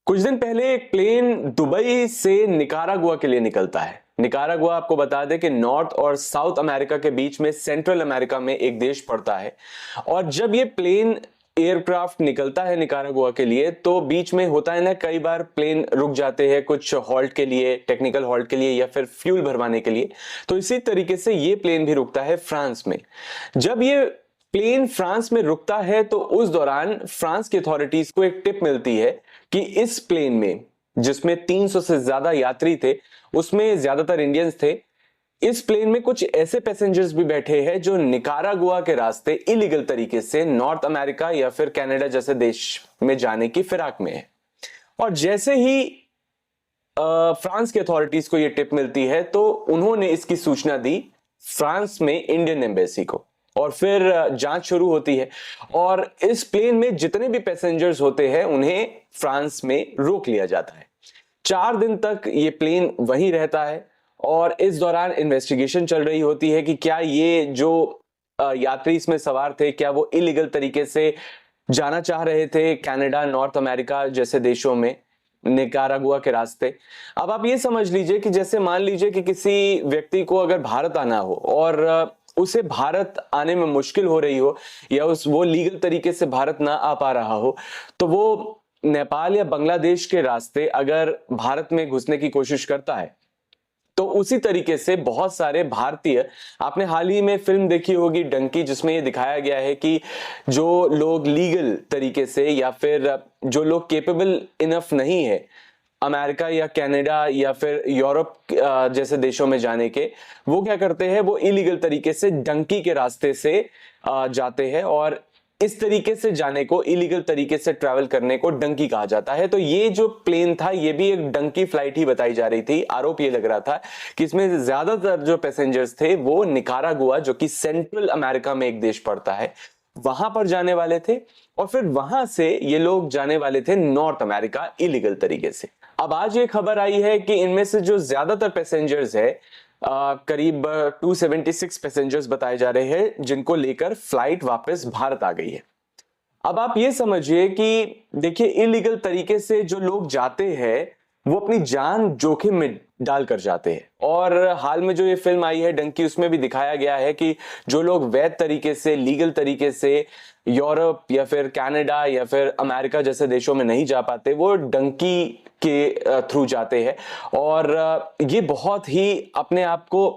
कुछ दिन पहले एक प्लेन दुबई से निकारागुआ के लिए निकलता है। निकारागुआ आपको बता दें कि नॉर्थ और साउथ अमेरिका के बीच में सेंट्रल अमेरिका में एक देश पड़ता है। और जब ये प्लेन एयरक्राफ्ट निकलता है निकारागुआ के लिए तो बीच में होता है ना, कई बार प्लेन रुक जाते हैं कुछ हॉल्ट के लिए, टेक्निकल हॉल्ट के लिए या फिर फ्यूल भरवाने के लिए। तो इसी तरीके से ये प्लेन भी रुकता है फ्रांस में। जब ये प्लेन फ्रांस में रुकता है तो उस दौरान फ्रांस की अथॉरिटीज को एक टिप मिलती है कि इस प्लेन में, जिसमें 300 से ज्यादा यात्री थे, उसमें ज्यादातर इंडियंस थे, इस प्लेन में कुछ ऐसे पैसेंजर्स भी बैठे हैं जो निकारागुआ के रास्ते इलीगल तरीके से नॉर्थ अमेरिका या फिर कनाडा जैसे देश में जाने की फिराक में है। और जैसे ही फ्रांस की अथॉरिटीज को यह टिप मिलती है तो उन्होंने इसकी सूचना दी फ्रांस में इंडियन एम्बेसी को, और फिर जांच शुरू होती है। और इस प्लेन में जितने भी पैसेंजर्स होते हैं उन्हें फ्रांस में रोक लिया जाता है। 4 दिन तक ये प्लेन वहीं रहता है और इस दौरान इन्वेस्टिगेशन चल रही होती है कि क्या ये जो यात्री इसमें सवार थे, क्या वो इलीगल तरीके से जाना चाह रहे थे कनाडा, नॉर्थ अमेरिका जैसे देशों में निकारागुआ के रास्ते। अब आप ये समझ लीजिए कि जैसे मान लीजिए कि किसी व्यक्ति को अगर भारत आना हो और उसे भारत आने में मुश्किल हो रही हो या वो लीगल तरीके से भारत ना आ पा रहा हो, तो वो नेपाल या बांग्लादेश के रास्ते अगर भारत में घुसने की कोशिश करता है तो उसी तरीके से बहुत सारे भारतीय, आपने हाल ही में फिल्म देखी होगी डंकी, जिसमें ये दिखाया गया है कि जो लोग लीगल तरीके से या फिर जो लोग केपेबल इनफ नहीं है अमेरिका या कनाडा या फिर यूरोप जैसे देशों में जाने के, वो क्या करते हैं, वो इलीगल तरीके से डंकी के रास्ते से जाते हैं। और इस तरीके से जाने को, इलीगल तरीके से ट्रैवल करने को डंकी कहा जाता है। तो ये जो प्लेन था ये भी एक डंकी फ्लाइट ही बताई जा रही थी। आरोप ये लग रहा था कि इसमें ज्यादातर जो पैसेंजर्स थे वो निकारागुआ, जो कि सेंट्रल अमेरिका में एक देश पड़ता है, वहां पर जाने वाले थे। और फिर वहां से ये लोग जाने वाले थे नॉर्थ अमेरिका इलीगल तरीके से। अब आज ये खबर आई है कि इनमें से जो ज्यादातर पैसेंजर्स है, करीब 276 पैसेंजर्स बताए जा रहे हैं जिनको लेकर फ्लाइट वापस भारत आ गई है। अब आप ये समझिए कि देखिए, इलीगल तरीके से जो लोग जाते हैं वो अपनी जान जोखिम में डालकर जाते हैं। और हाल में जो ये फिल्म आई है डंकी, उसमें भी दिखाया गया है कि जो लोग वैध तरीके से, लीगल तरीके से यूरोप या फिर कनाडा या फिर अमेरिका जैसे देशों में नहीं जा पाते, वो डंकी के थ्रू जाते हैं। और ये बहुत ही अपने आप को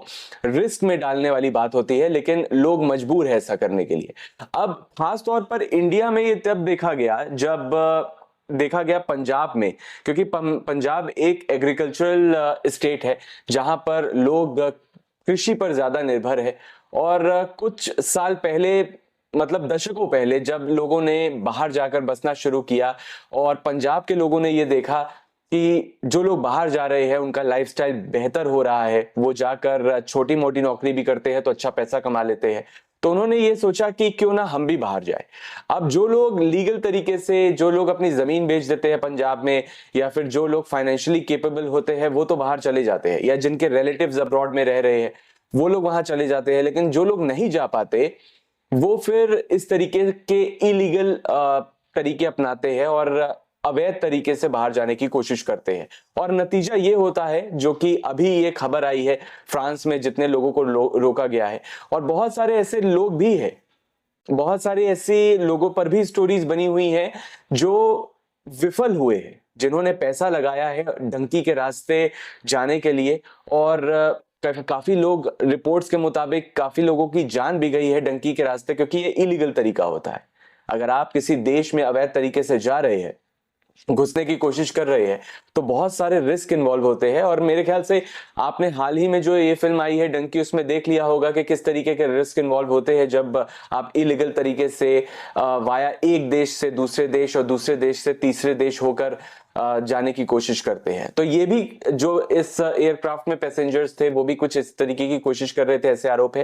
रिस्क में डालने वाली बात होती है, लेकिन लोग मजबूर है ऐसा करने के लिए। अब खास तौर पर इंडिया में ये तब देखा गया जब देखा गया पंजाब में, क्योंकि पंजाब एक एग्रीकल्चरल स्टेट है जहां पर लोग कृषि पर ज्यादा निर्भर है। और कुछ साल पहले, मतलब दशकों पहले, जब लोगों ने बाहर जाकर बसना शुरू किया और पंजाब के लोगों ने ये देखा कि जो लोग बाहर जा रहे हैं उनका लाइफस्टाइल बेहतर हो रहा है, वो जाकर छोटी मोटी नौकरी भी करते हैं तो अच्छा पैसा कमा लेते हैं, तो उन्होंने ये सोचा कि क्यों ना हम भी बाहर जाए। अब जो लोग लीगल तरीके से, जो लोग अपनी जमीन बेच देते हैं पंजाब में, या फिर जो लोग फाइनेंशियली केपेबल होते हैं वो तो बाहर चले जाते हैं, या जिनके रिलेटिव्स अब्रॉड में रह रहे हैं वो लोग वहां चले जाते हैं। लेकिन जो लोग नहीं जा पाते वो फिर इस तरीके के इलीगल तरीके अपनाते हैं और अवैध तरीके से बाहर जाने की कोशिश करते हैं। और नतीजा ये होता है, जो कि अभी ये खबर आई है फ्रांस में जितने लोगों को रोका गया है। और बहुत सारे ऐसे लोग भी हैं, बहुत सारे ऐसे लोगों पर भी स्टोरीज बनी हुई हैं जो विफल हुए हैं, जिन्होंने पैसा लगाया है डंकी के रास्ते जाने के लिए। और काफी लोग, रिपोर्ट्स के मुताबिक काफी लोगों की जान भी गई है डंकी के रास्ते, क्योंकि ये इलीगल तरीका होता है। अगर आप किसी देश में अवैध तरीके से जा रहे हैं, घुसने की कोशिश कर रहे हैं, तो बहुत सारे रिस्क इन्वॉल्व होते हैं। और मेरे ख्याल से आपने हाल ही में जो ये फिल्म आई है डंकी, उसमें देख लिया होगा कि किस तरीके के रिस्क इन्वॉल्व होते हैं जब आप इलीगल तरीके से वाया एक देश से दूसरे देश और दूसरे देश से तीसरे देश होकर जाने की कोशिश करते हैं। तो ये भी जो इस एयरक्राफ्ट में पैसेंजर्स थे वो भी कुछ इस तरीके की कोशिश कर रहे थे, ऐसे आरोप है।